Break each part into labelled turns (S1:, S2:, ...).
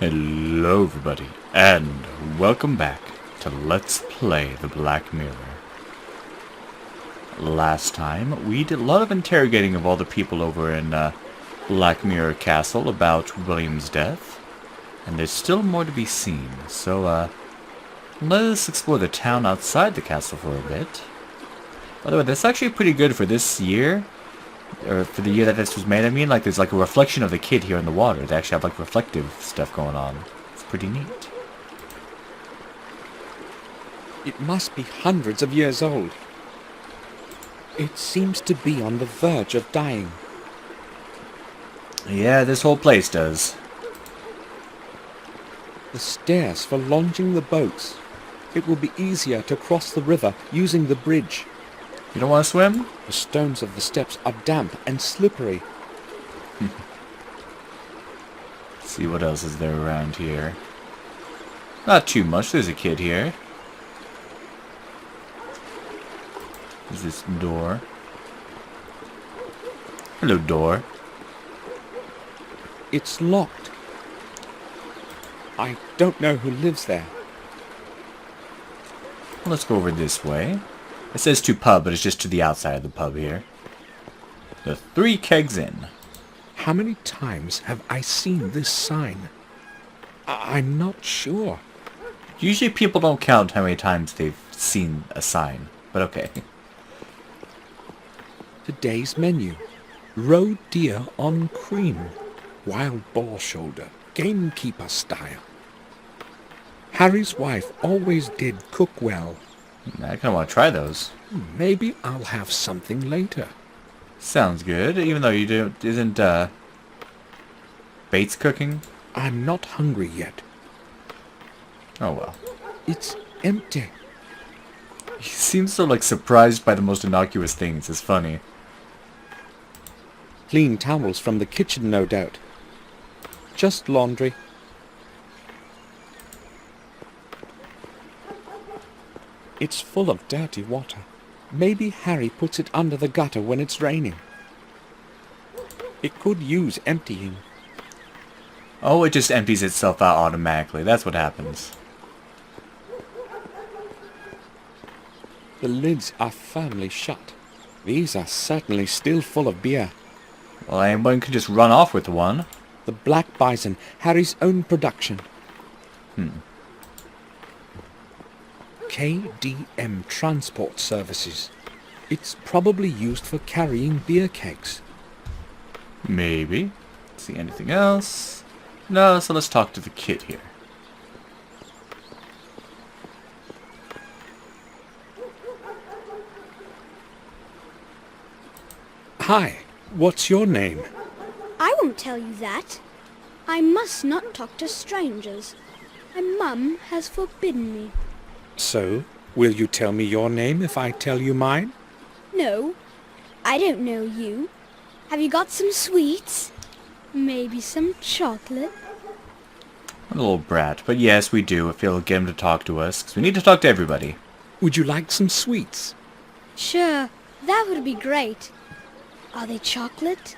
S1: Hello everybody, and welcome back to Let's Play the Black Mirror. Last time, we did a lot of interrogating of all the people over in Black Mirror Castle about William's death, and there's still more to be seen, so let us explore the town outside the castle for a bit. By the way, that's actually pretty good for this year, or for the year that this was made. I mean, like, there's like a reflection of the kid here in the water. They actually have like reflective stuff going on. It's pretty neat.
S2: It must be hundreds of years old. It seems to be on the verge of dying.
S1: Yeah, this whole place does.
S2: The stairs for launching the boats. It will be easier to cross the river using the bridge.
S1: You don't want to swim?
S2: The stones of the steps are damp and slippery.
S1: See what else is there around here. Not too much. There's a kid here. There's this door. Hello, door.
S2: It's locked. I don't know who lives there.
S1: Well, let's go over this way. It says to pub, but it's just to the outside of the pub here. The Three Kegs Inn.
S2: How many times have I seen this sign? I'm not sure.
S1: Usually people don't count how many times they've seen a sign, but okay.
S2: Today's menu. Roe deer on cream. Wild boar shoulder. Gamekeeper style. Harry's wife always did cook well.
S1: I kind of want to try those.
S2: Maybe I'll have something later.
S1: Sounds good, even though you don't, isn't, Bates cooking?
S2: I'm not hungry yet.
S1: Oh well.
S2: It's empty.
S1: He seems so, like, surprised by the most innocuous things. It's funny.
S2: Clean towels from the kitchen, no doubt. Just laundry. It's full of dirty water. Maybe Harry puts it under the gutter when it's raining. It could use emptying.
S1: Oh, it just empties itself out automatically. That's what happens.
S2: The lids are firmly shut. These are certainly still full of beer.
S1: Well, anyone could just run off with one.
S2: The Black Bison, Harry's own production. KDM Transport Services. It's probably used for carrying beer kegs.
S1: Maybe. See anything else? No, so let's talk to the kid here.
S2: Hi, what's your name?
S3: I won't tell you that. I must not talk to strangers. My mum has forbidden me.
S2: So, will you tell me your name if I tell you mine?
S3: No, I don't know you. Have you got some sweets? Maybe some chocolate?
S1: A little brat, but yes, we do if you'll get him to talk to us, because we need to talk to everybody.
S2: Would you like some sweets?
S3: Sure, that would be great. Are they chocolate?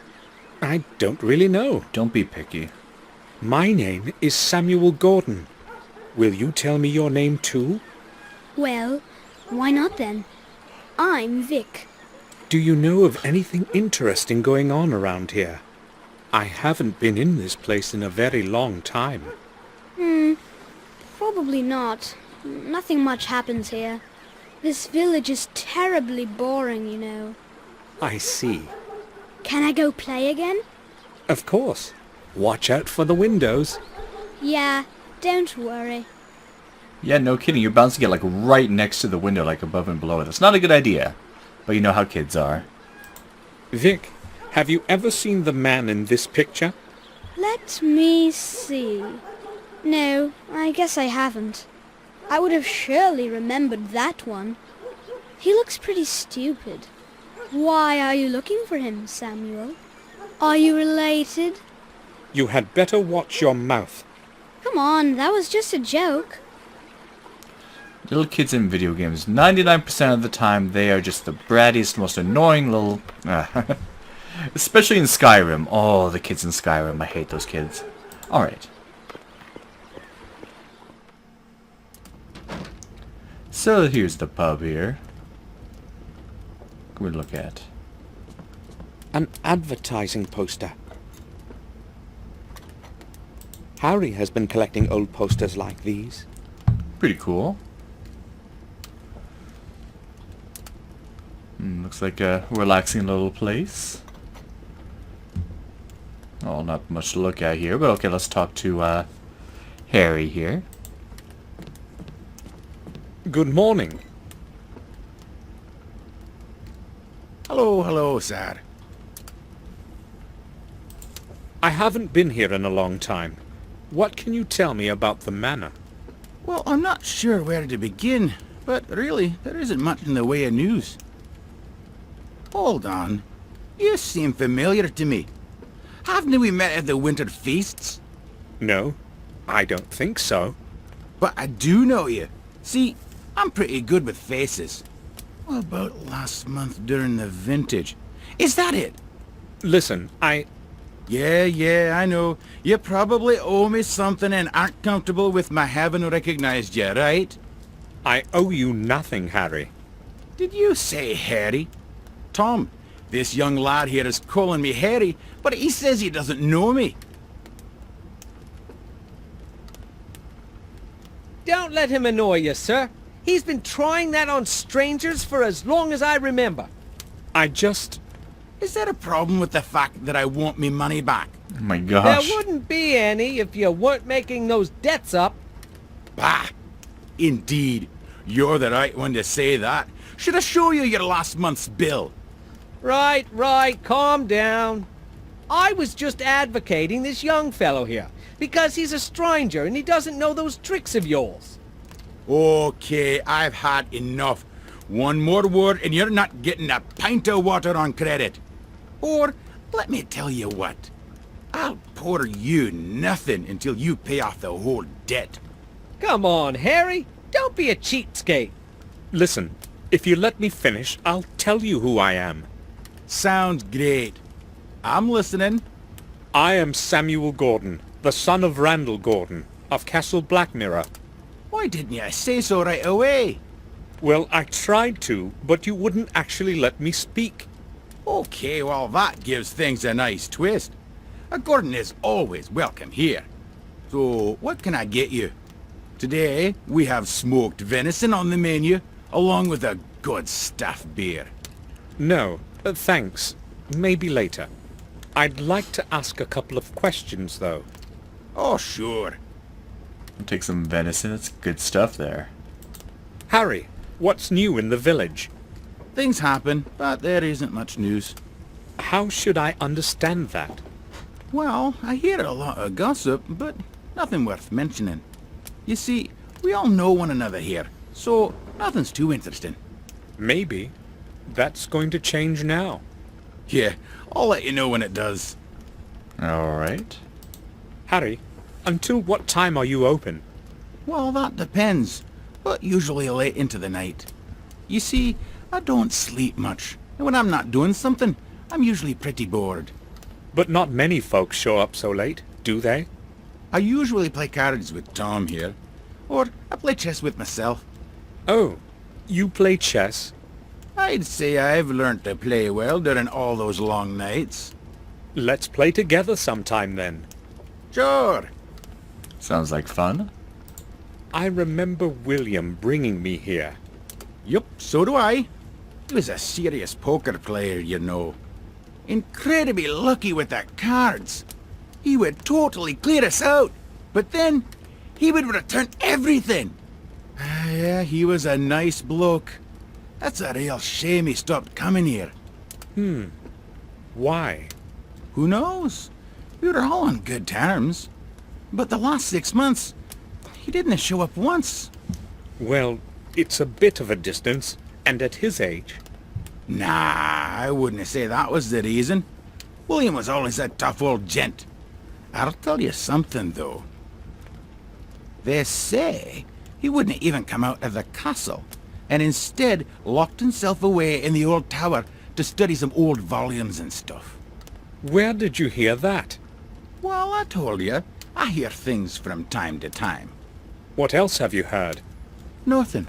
S2: I don't really know.
S1: Don't be picky.
S2: My name is Samuel Gordon. Will you tell me your name too?
S3: Well, why not then? I'm Vic.
S2: Do you know of anything interesting going on around here? I haven't been in this place in a very long time.
S3: Probably not. Nothing much happens here. This village is terribly boring, you know.
S2: I see.
S3: Can I go play again?
S2: Of course. Watch out for the windows.
S3: Yeah, don't worry.
S1: Yeah, no kidding. You're bound to get, like, right next to the window, like, above and below it. That's not a good idea. But you know how kids are.
S2: Vic, have you ever seen the man in this picture?
S3: Let me see. No, I guess I haven't. I would have surely remembered that one. He looks pretty stupid. Why are you looking for him, Samuel? Are you related?
S2: You had better watch your mouth.
S3: Come on, that was just a joke.
S1: Little kids in video games, 99% of the time, they are just the brattiest, most annoying little... Especially in Skyrim. Oh, the kids in Skyrim. I hate those kids. Alright. So here's the pub here. What can we look at?
S2: An advertising poster. Harry has been collecting old posters like these.
S1: Pretty cool. Looks like a relaxing little place. Oh, not much to look at here, but okay, let's talk to Harry here.
S2: Good morning.
S4: Hello, hello, sir.
S2: I haven't been here in a long time. What can you tell me about the manor?
S4: Well, I'm not sure where to begin, but really, there isn't much in the way of news. Hold on. You seem familiar to me. Haven't we met at the winter feasts?
S2: No, I don't think so.
S4: But I do know you. See, I'm pretty good with faces. What about last month during the vintage? Is that it?
S2: Listen,
S4: Yeah, I know. You probably owe me something and aren't comfortable with my having recognized you, right?
S2: I owe you nothing, Harry.
S4: Did you say Harry? Tom, this young lad here is calling me Harry, but he says he doesn't know me.
S5: Don't let him annoy you, sir. He's been trying that on strangers for as long as I remember.
S4: Is there a problem with the fact that I want me money back?
S1: Oh my gosh.
S5: There wouldn't be any if you weren't making those debts up.
S4: Bah! Indeed. You're the right one to say that. Should I show you your last month's bill?
S5: Right, calm down. I was just advocating this young fellow here, because he's a stranger and he doesn't know those tricks of yours.
S4: Okay, I've had enough. One more word and you're not getting a pint of water on credit. Or, let me tell you what. I'll pour you nothing until you pay off the whole debt.
S5: Come on, Harry. Don't be a cheapskate.
S2: Listen, if you let me finish, I'll tell you who I am.
S4: Sounds great. I'm listening.
S2: I am Samuel Gordon, the son of Randall Gordon, of Castle Blackmirror.
S4: Why didn't you say so right away?
S2: Well, I tried to, but you wouldn't actually let me speak.
S4: Okay, well that gives things a nice twist. A Gordon is always welcome here. So, what can I get you? Today, we have smoked venison on the menu, along with a good stuffed beer.
S2: No, thanks. Maybe later. I'd like to ask a couple of questions, though.
S4: Oh, sure.
S1: I'll take some venison. It's good stuff there.
S2: Harry, what's new in the village?
S4: Things happen, but there isn't much news.
S2: How should I understand that?
S4: Well, I hear a lot of gossip, but nothing worth mentioning. You see, we all know one another here, so nothing's too interesting.
S2: Maybe. That's going to change now.
S4: Yeah, I'll let you know when it does.
S1: Alright.
S2: Harry, until what time are you open?
S4: Well, that depends, but usually late into the night. You see, I don't sleep much, and when I'm not doing something, I'm usually pretty bored.
S2: But not many folks show up so late, do they?
S4: I usually play cards with Tom here, or I play chess with myself.
S2: Oh, you play chess?
S4: I'd say I've learnt to play well during all those long nights.
S2: Let's play together sometime then.
S4: Sure.
S1: Sounds like fun.
S2: I remember William bringing me here.
S4: Yup, so do I. He was a serious poker player, you know. Incredibly lucky with the cards. He would totally clear us out, but then he would return everything. Yeah, he was a nice bloke. That's a real shame he stopped coming here.
S2: Why?
S4: Who knows? We were all on good terms. But the last 6 months, he didn't show up once.
S2: Well, it's a bit of a distance, and at his age.
S4: Nah, I wouldn't say that was the reason. William was always a tough old gent. I'll tell you something, though. They say he wouldn't even come out of the castle, and instead locked himself away in the old tower to study some old volumes and stuff.
S2: Where did you hear that?
S4: Well, I told you, I hear things from time to time.
S2: What else have you heard?
S4: Nothing.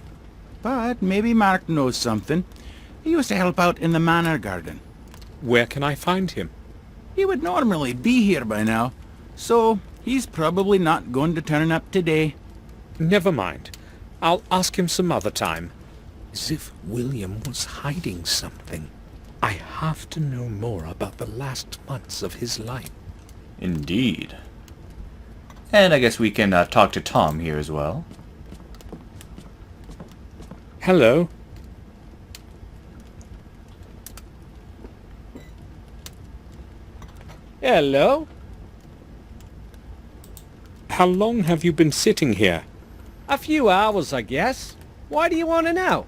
S4: but maybe Mark knows something. He used to help out in the manor garden.
S2: Where can I find him?
S4: He would normally be here by now, so he's probably not going to turn up today.
S2: Never mind. I'll ask him some other time. As if William was hiding something. I have to know more about the last months of his life.
S1: Indeed. And I guess we can talk to Tom here as well.
S2: Hello.
S5: Hello?
S2: How long have you been sitting here?
S5: A few hours, I guess. Why do you want to know?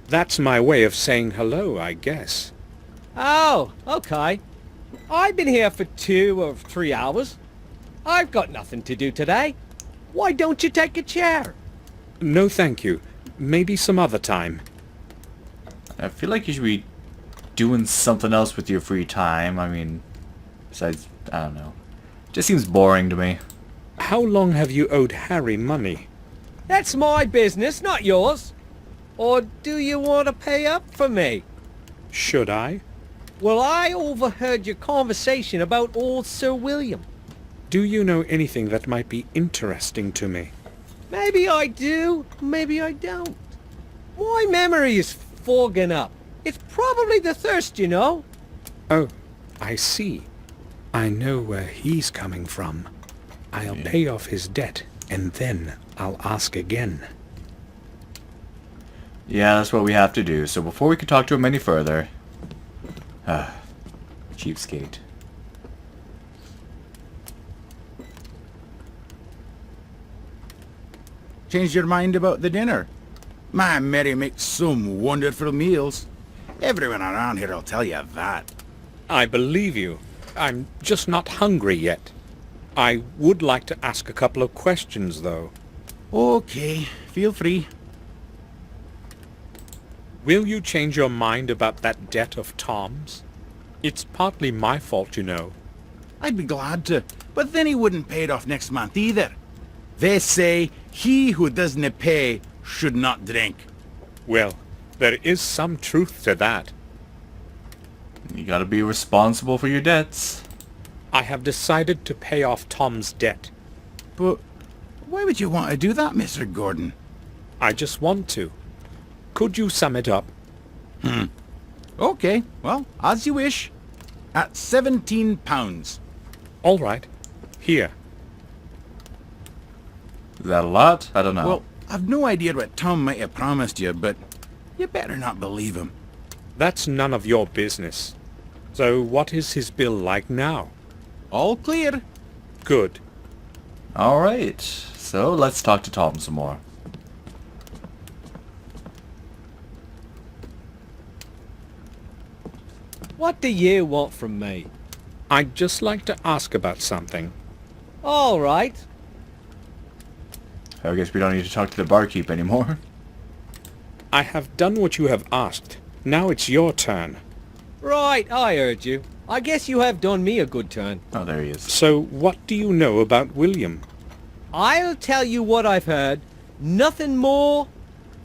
S2: That's my way of saying hello, I guess.
S5: Oh, okay. I've been here for 2 or 3 hours. I've got nothing to do today. Why don't you take a chair?
S2: No, thank you. Maybe some other time.
S1: I feel like you should be doing something else with your free time. I mean, besides, I don't know. Just seems boring to me.
S2: How long have you owed Harry money?
S5: That's my business, not yours. Or do you want to pay up for me?
S2: Should I?
S5: Well, I overheard your conversation about old Sir William.
S2: Do you know anything that might be interesting to me?
S5: Maybe I do, maybe I don't. My memory is fogging up. It's probably the thirst, you know.
S2: Oh, I see. I know where he's coming from. I'll pay off his debt, and then I'll ask again.
S1: Yeah, that's what we have to do. So before we can talk to him any further... cheapskate.
S4: Changed your mind about the dinner? My Mary makes some wonderful meals. Everyone around here will tell you that.
S2: I believe you. I'm just not hungry yet. I would like to ask a couple of questions, though.
S4: Okay, feel free.
S2: Will you change your mind about that debt of Tom's? It's partly my fault, you know.
S4: I'd be glad to, but then he wouldn't pay it off next month either. They say he who doesn't pay should not drink.
S2: Well, there is some truth to that.
S1: You gotta be responsible for your debts.
S2: I have decided to pay off Tom's debt.
S4: But why would you want to do that, Mr. Gordon?
S2: I just want to. Could you sum it up?
S4: Okay, well, as you wish. At £17.
S2: All right. Here.
S1: Is that a lot? I don't know.
S4: Well, I've no idea what Tom might have promised you, but you better not believe him.
S2: That's none of your business. So what is his bill like now?
S4: All clear.
S2: Good.
S1: Alright, so let's talk to Tom some more.
S5: What do you want from me?
S2: I'd just like to ask about something.
S5: All right.
S1: I guess we don't need to talk to the barkeep anymore.
S2: I have done what you have asked. Now it's your turn.
S5: Right, I heard you. I guess you have done me a good turn.
S1: Oh, there he is.
S2: So what do you know about William?
S5: I'll tell you what I've heard. Nothing more,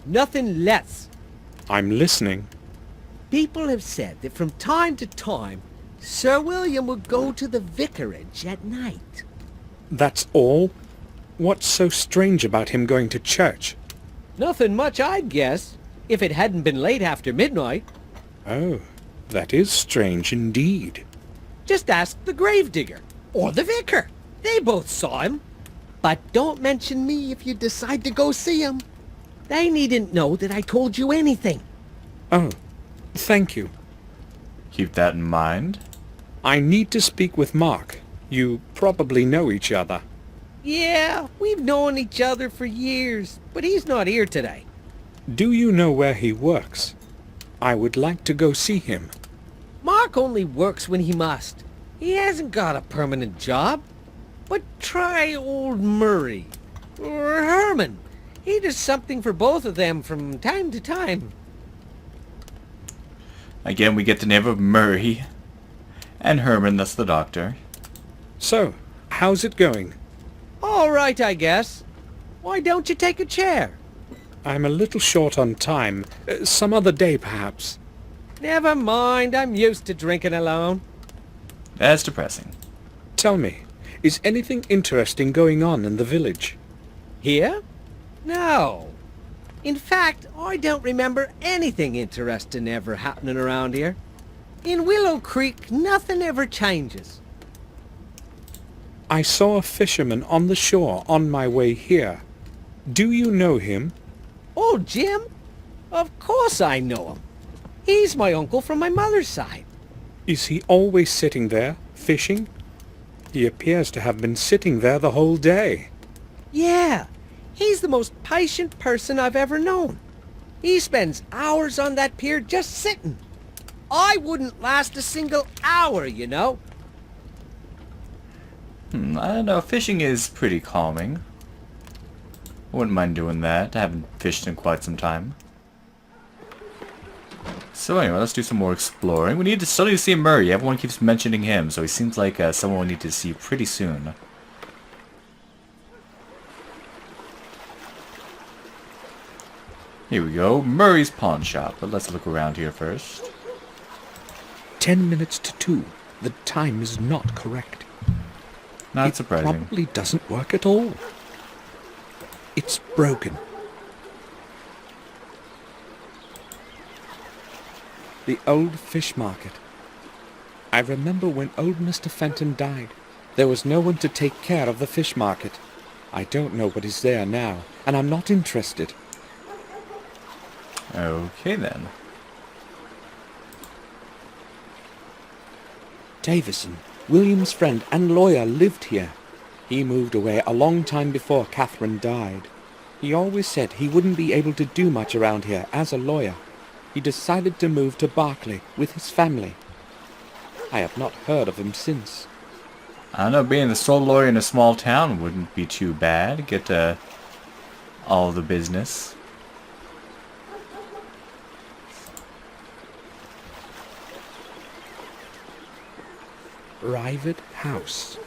S5: nothing less.
S2: I'm listening.
S5: People have said that from time to time, Sir William would go to the vicarage at night.
S2: That's all? What's so strange about him going to church?
S5: Nothing much, I'd guess, if it hadn't been late after midnight.
S2: Oh, that is strange indeed.
S5: Just ask the gravedigger, or the vicar. They both saw him. But don't mention me if you decide to go see him. They needn't know that I told you anything.
S2: Oh, thank you.
S1: Keep that in mind.
S2: I need to speak with Mark. You probably know each other.
S5: Yeah, we've known each other for years, but he's not here today.
S2: Do you know where he works? I would like to go see him.
S5: Mark only works when he must. He hasn't got a permanent job. But try old Murray, or Herman. He does something for both of them from time to time.
S1: Again, we get the name of Murray. And Herman, that's the doctor.
S2: So, how's it going?
S5: All right, I guess. Why don't you take a chair?
S2: I'm a little short on time. Some other day, perhaps.
S5: Never mind, I'm used to drinking alone.
S1: That's depressing.
S2: Tell me, is anything interesting going on in the village?
S5: Here? No. In fact, I don't remember anything interesting ever happening around here. In Willow Creek, nothing ever changes.
S2: I saw a fisherman on the shore on my way here. Do you know him?
S5: Oh, Jim? Of course I know him. He's my uncle from my mother's side.
S2: Is he always sitting there, fishing? He appears to have been sitting there the whole day.
S5: Yeah, he's the most patient person I've ever known. He spends hours on that pier just sitting. I wouldn't last a single hour, you know.
S1: I don't know, fishing is pretty calming. I wouldn't mind doing that. I haven't fished in quite some time. So anyway, let's do some more exploring. We still need to see Murray. Everyone keeps mentioning him, so he seems like someone we need to see pretty soon. Here we go, Murray's pawn shop. But let's look around here first.
S2: 10 minutes to 2. The time is not correct.
S1: Not
S2: it
S1: surprising.
S2: Probably doesn't work at all. It's broken. The old fish market. I remember when old Mr. Fenton died. There was no one to take care of the fish market. I don't know what is there now, and I'm not interested.
S1: Okay then.
S2: Davison, William's friend and lawyer, lived here. He moved away a long time before Catherine died. He always said he wouldn't be able to do much around here as a lawyer. He decided to move to Berkeley with his family. I have not heard of him since.
S1: I don't know, being the sole lawyer in a small town wouldn't be too bad. Get all the business.
S2: Private house.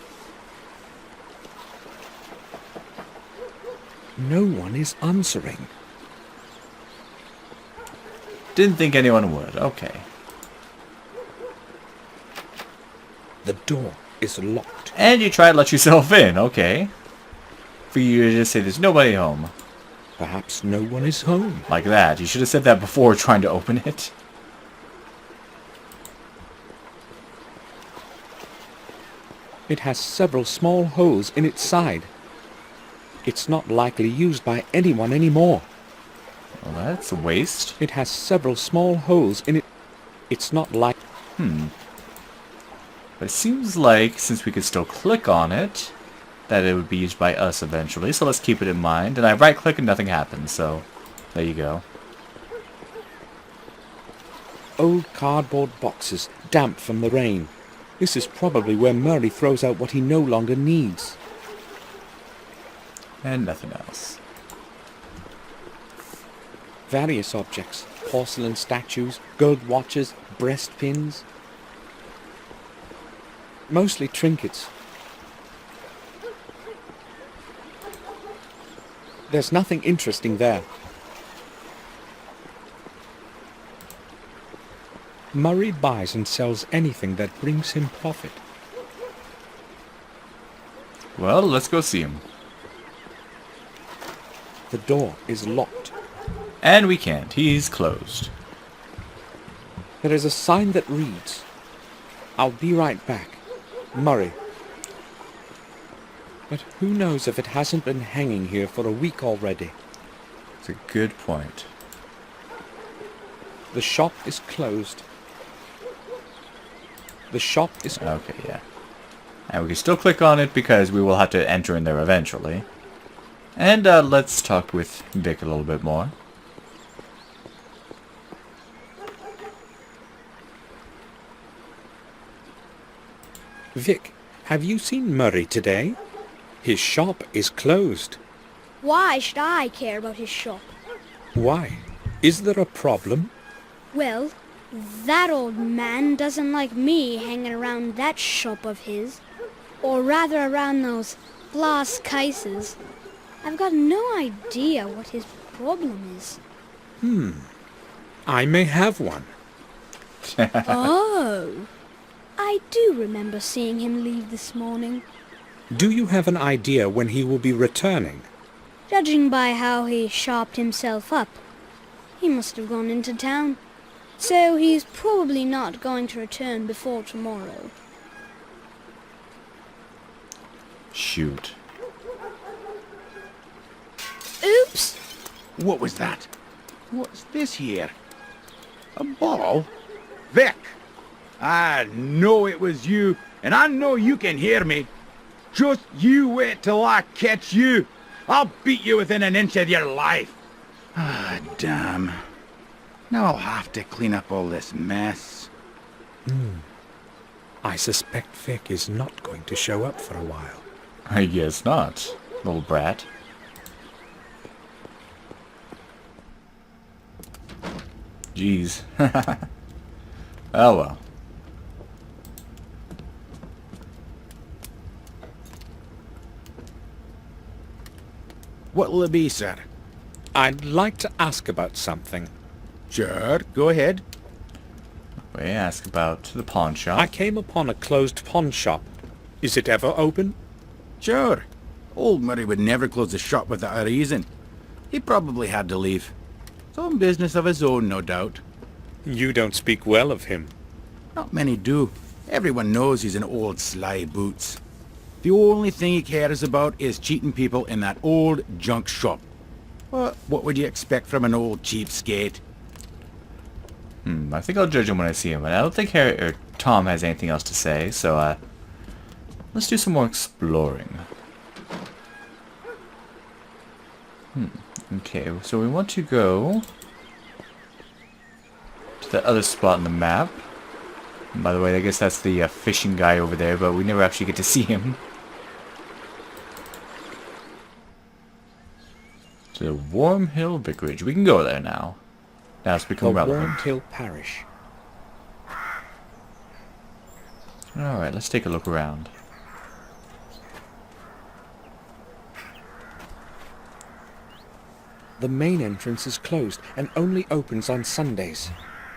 S2: No one is answering.
S1: Didn't think anyone would. Okay.
S2: The door is locked.
S1: And you try to let yourself in. Okay. For you to just say there's nobody home.
S2: Perhaps no one is home.
S1: Like that. You should have said that before trying to open it.
S2: It has several small holes in its side. It's not likely used by anyone anymore.
S1: Well, that's a waste.
S2: It has several small holes in it. It's not like...
S1: But it seems like, since we could still click on it, that it would be used by us eventually. So let's keep it in mind. And I right-click and nothing happens, so there you go.
S2: Old cardboard boxes, damp from the rain. This is probably where Murray throws out what he no longer needs.
S1: And nothing else.
S2: Various objects, porcelain statues, gold watches, breast pins. Mostly trinkets. There's nothing interesting there. Murray buys and sells anything that brings him profit.
S1: Well, let's go see him.
S2: The door is locked.
S1: And we can't. He's closed.
S2: There is a sign that reads, "I'll be right back, Murray." But who knows if it hasn't been hanging here for a week already.
S1: It's a good point.
S2: The shop is closed. The shop is...
S1: Okay, yeah. And we can still click on it because we will have to enter in there eventually. And let's talk with Vic a little bit more.
S2: Vic, have you seen Murray today? His shop is closed.
S3: Why should I care about his shop?
S2: Why? Is there a problem?
S3: Well, that old man doesn't like me hanging around that shop of his. Or rather around those glass cases. I've got no idea what his problem is.
S2: I may have one.
S3: Oh, I do remember seeing him leave this morning.
S2: Do you have an idea when he will be returning?
S3: Judging by how he sharped himself up, he must have gone into town. So he's probably not going to return before tomorrow.
S1: Shoot.
S3: Oops!
S4: What was that? What's this here? A ball? Vic! I know it was you, and I know you can hear me. Just you wait till I catch you. I'll beat you within an inch of your life. Ah, damn. Now I'll have to clean up all this mess.
S2: I suspect Vic is not going to show up for a while.
S1: I guess not, little brat. Jeez. Oh well.
S4: What'll it be, sir?
S2: I'd like to ask about something.
S4: Sure, go ahead.
S1: We ask about the pawn shop.
S2: I came upon a closed pawn shop. Is it ever open?
S4: Sure. Old Murray would never close the shop without a reason. He probably had to leave. Some business of his own, no doubt.
S2: You don't speak well of him.
S4: Not many do. Everyone knows he's an old sly boots. The only thing he cares about is cheating people in that old junk shop. What would you expect from an old cheapskate?
S1: I think I'll judge him when I see him, but I don't think Harry or Tom has anything else to say, so let's do some more exploring. Okay, so we want to go to the other spot on the map. And by the way, I guess that's the fishing guy over there, but we never actually get to see him. To Warm Hill Vicarage. We can go there now. Now it's become relevant.
S2: Warm Hill Parish.
S1: Alright, let's take a look around.
S2: The main entrance is closed and only opens on Sundays.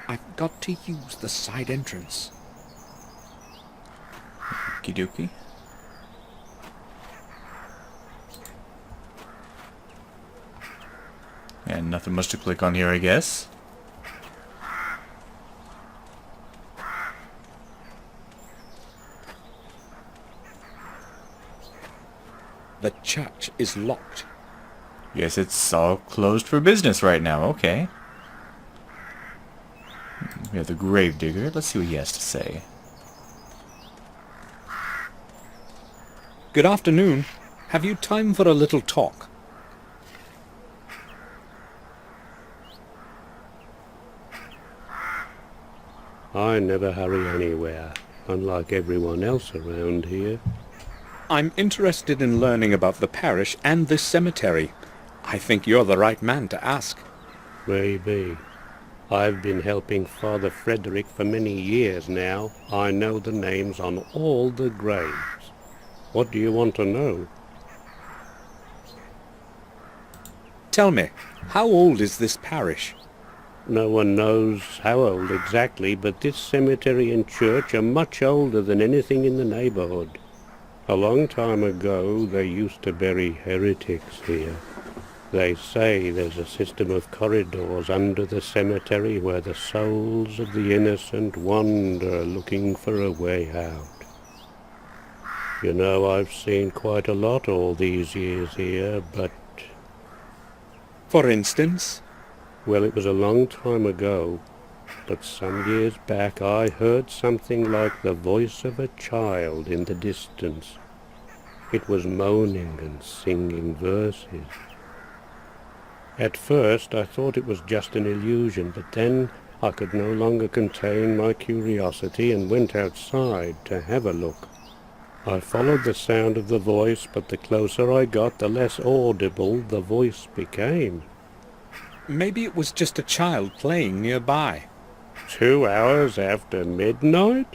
S2: I've got to use the side entrance.
S1: Okie dokie. And nothing much to click on here, I guess.
S2: The church is locked.
S1: Yes, it's all closed for business right now. Okay. We have the Gravedigger. Let's see what he has to say.
S2: Good afternoon. Have you time for a little talk?
S6: I never hurry anywhere, unlike everyone else around here.
S2: I'm interested in learning about the parish and this cemetery. I think you're the right man to ask.
S6: Maybe. I've been helping Father Frederick for many years now. I know the names on all the graves. What do you want to know?
S2: Tell me, how old is this parish?
S6: No one knows how old exactly, but this cemetery and church are much older than anything in the neighborhood. A long time ago, they used to bury heretics here. They say there's a system of corridors under the cemetery where the souls of the innocent wander looking for a way out. You know, I've seen quite a lot all these years here, but...
S2: For instance?
S6: Well, it was a long time ago, but some years back I heard something like the voice of a child in the distance. It was moaning and singing verses. At first I thought it was just an illusion, but then I could no longer contain my curiosity and went outside to have a look. I followed the sound of the voice, but the closer I got, the less audible the voice became.
S2: Maybe it was just a child playing nearby.
S6: 2 hours after midnight?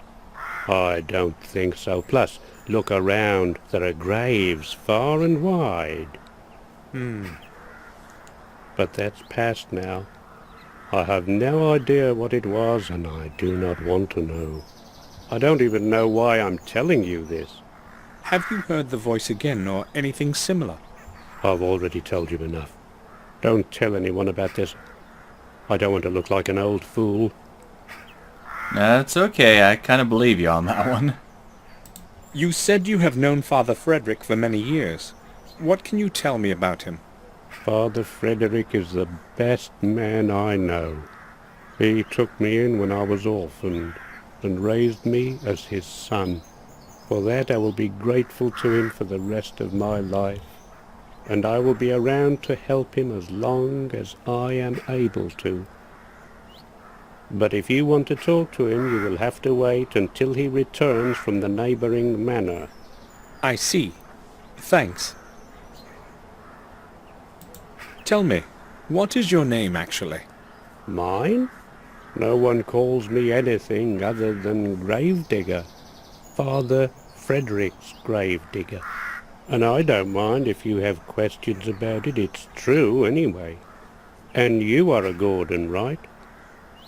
S6: I don't think so. Plus, look around. There are graves far and wide. But that's past now. I have no idea what it was, and I do not want to know. I don't even know why I'm telling you this.
S2: Have you heard the voice again, or anything similar?
S6: I've already told you enough. Don't tell anyone about this. I don't want to look like an old fool.
S1: That's okay, I kind of believe you on that one.
S2: You said you have known Father Frederick for many years. What can you tell me about him?
S6: Father Frederick is the best man I know. He took me in when I was orphaned and raised me as his son. For that I will be grateful to him for the rest of my life, and I will be around to help him as long as I am able to. But if you want to talk to him, you will have to wait until he returns from the neighboring manor.
S2: I see. Thanks. Tell me, what is your name actually?
S6: Mine? No one calls me anything other than Gravedigger. Father Frederick's Gravedigger. And I don't mind if you have questions about it. It's true anyway. And you are a Gordon, right?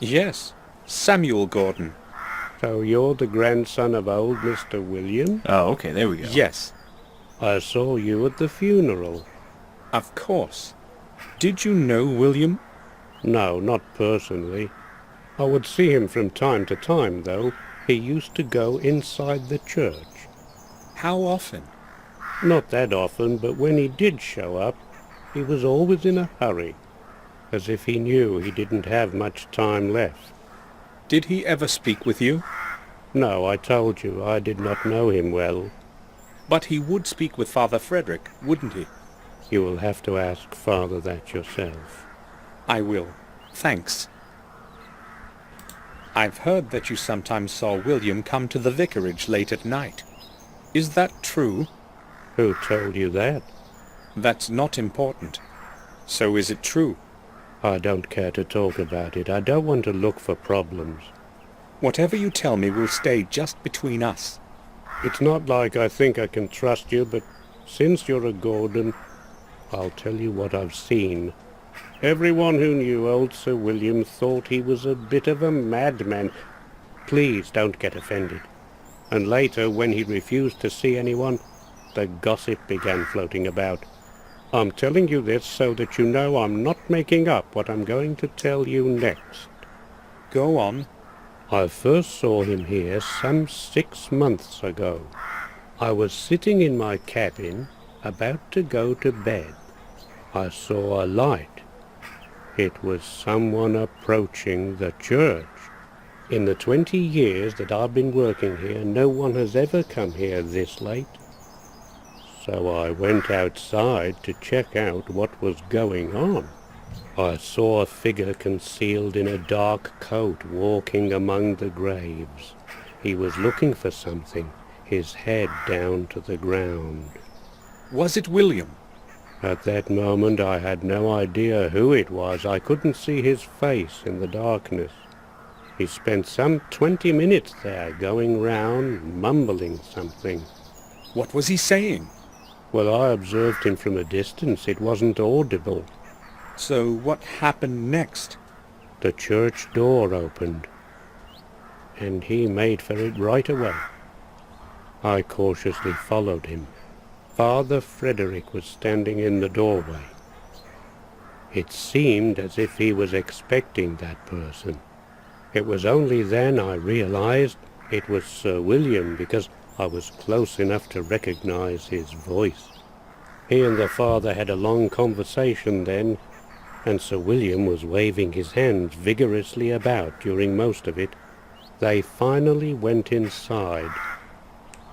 S2: Yes, Samuel Gordon.
S6: So you're the grandson of old Mr. William?
S1: Oh, okay, there we go.
S2: Yes,
S6: I saw you at the funeral.
S2: of course. Did you know William?
S6: No, not personally. I would see him from time to time, though. He used to go inside the church.
S2: How often?
S6: Not that often, but when he did show up, he was always in a hurry, as if he knew he didn't have much time left.
S2: Did he ever speak with you?
S6: No, I told you, I did not know him well.
S2: But he would speak with Father Frederick, wouldn't he?
S6: You will have to ask Father that yourself.
S2: I will. Thanks. I've heard that you sometimes saw William come to the vicarage late at night. Is that true?
S6: Who told you that?
S2: That's not important. So is it true?
S6: I don't care to talk about it. I don't want to look for problems.
S2: Whatever you tell me will stay just between us.
S6: It's not like I think I can trust you, but since you're a Gordon, I'll tell you what I've seen. Everyone who knew old Sir William thought he was a bit of a madman. Please don't get offended. And later, when he refused to see anyone, the gossip began floating about. I'm telling you this so that you know I'm not making up what I'm going to tell you next.
S2: Go on.
S6: I first saw him here some 6 months ago. I was sitting in my cabin, about to go to bed. I saw a light. It was someone approaching the church. In the 20 years that I've been working here, no one has ever come here this late. So I went outside to check out what was going on. I saw a figure concealed in a dark coat walking among the graves. He was looking for something, his head down to the ground.
S2: Was it William?
S6: At that moment I had no idea who it was. I couldn't see his face in the darkness. He spent some 20 minutes there, going round, mumbling something.
S2: What was he saying?
S6: Well, I observed him from a distance. It wasn't audible.
S2: So what happened next?
S6: The church door opened, and he made for it right away. I cautiously followed him. Father Frederick was standing in the doorway. It seemed as if he was expecting that person. It was only then I realized it was Sir William, because I was close enough to recognize his voice. He and the father had a long conversation then, and Sir William was waving his hands vigorously about during most of it. They finally went inside,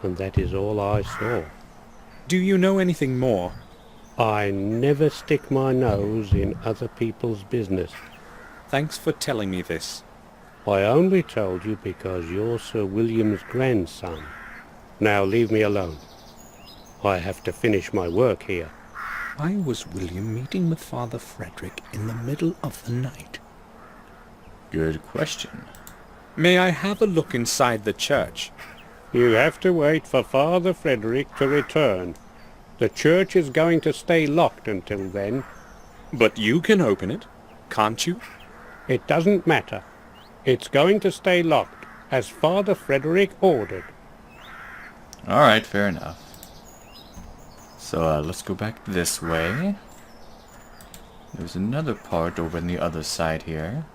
S6: and that is all I saw.
S2: Do you know anything more?
S6: I never stick my nose in other people's business.
S2: Thanks for telling me this.
S6: I only told you because you're Sir William's grandson. Now leave me alone. I have to finish my work here.
S2: Why was William meeting with Father Frederick in the middle of the night?
S1: Good question.
S2: May I have a look inside the church?
S6: You have to wait for Father Frederick to return. The church is going to stay locked until then.
S2: But you can open it, can't you?
S6: It doesn't matter. It's going to stay locked, as Father Frederick ordered.
S1: Alright, fair enough. So let's go back this way. There's another part over on the other side here.